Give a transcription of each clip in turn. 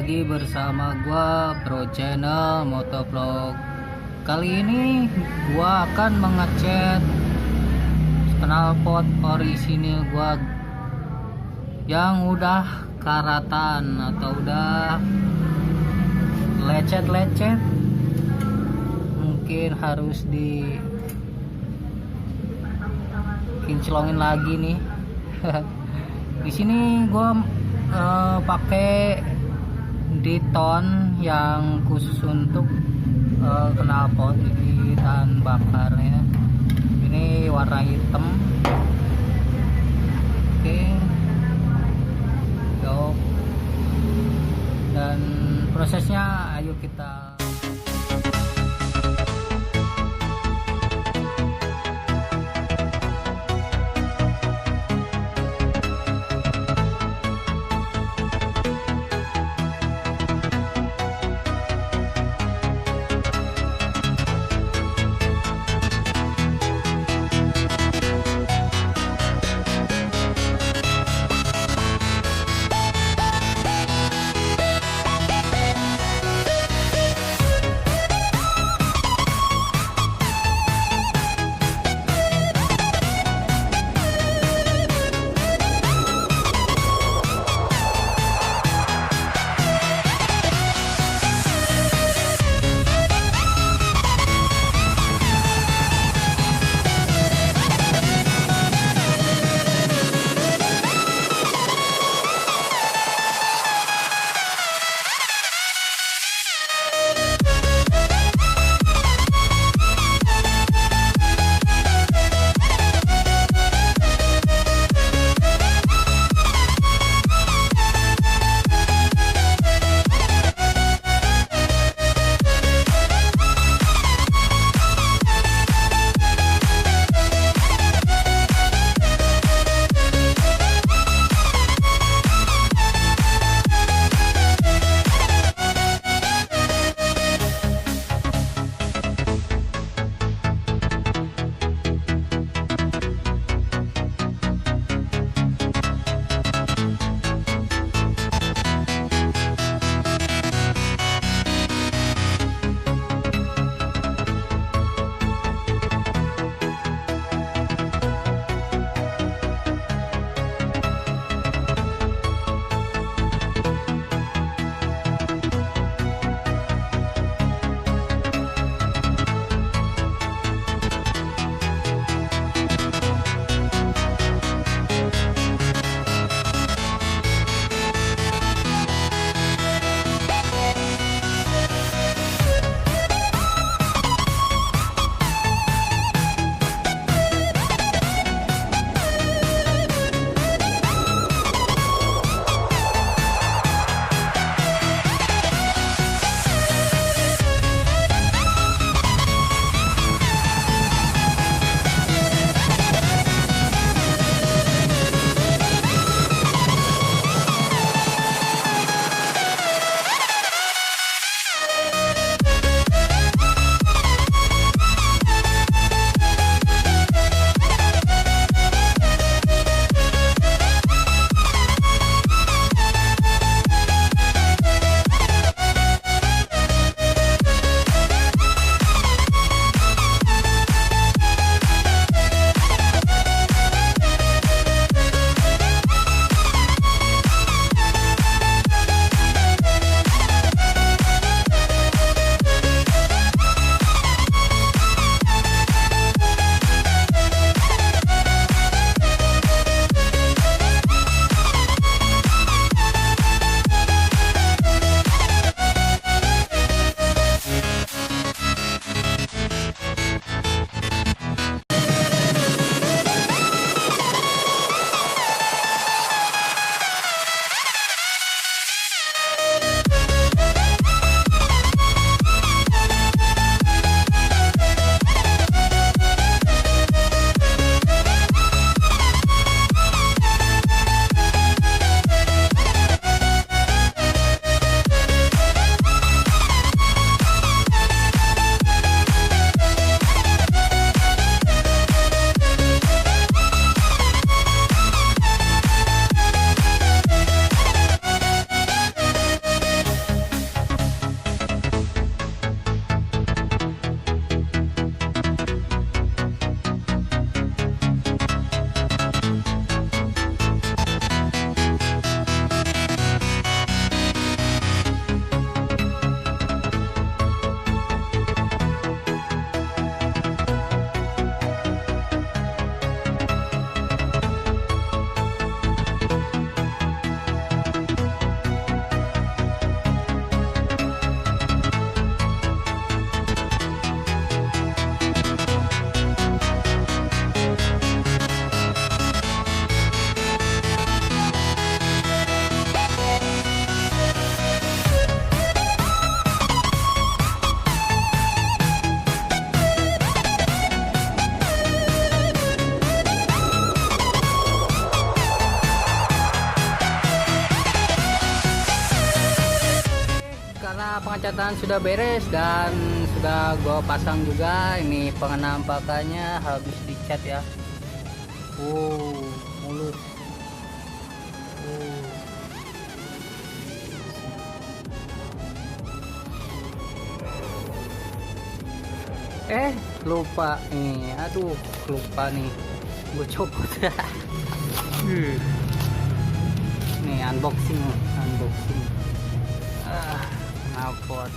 lagi bersama gua Bro Channel Motovlog. Kali ini gua akan mengecat knalpot orisinil gua yang udah karatan atau udah lecet-lecet. Mungkin harus di kinclongin lagi nih. Di sini gua pakai diton yang khusus untuk knalpot, ini tahan bakarnya. Ini warna hitam. Oke, yuk, dan prosesnya ayo kita. pengecetan sudah beres dan sudah gua pasang juga. Ini penampakannya habis dicat ya. Mulus. Lupa nih, aduh lupa nih, gue copot. Nih unboxing. Knalpot.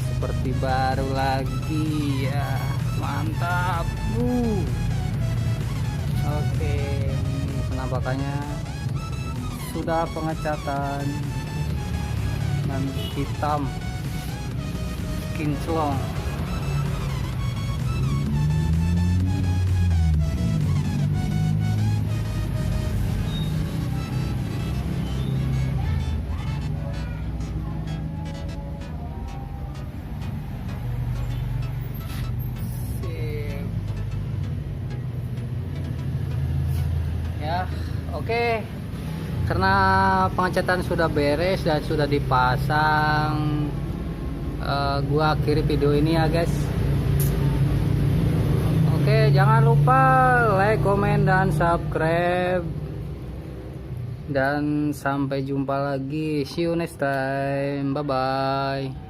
Seperti baru lagi ya, mantap. Oke, ini penampakannya sudah pengecatan dan hitam kinclong. Ya, oke. Karena pengecatan sudah beres dan sudah dipasang, gua akhiri video ini ya guys. Oke, jangan lupa like, komen, dan subscribe. Dan sampai jumpa lagi. See you next time. Bye bye.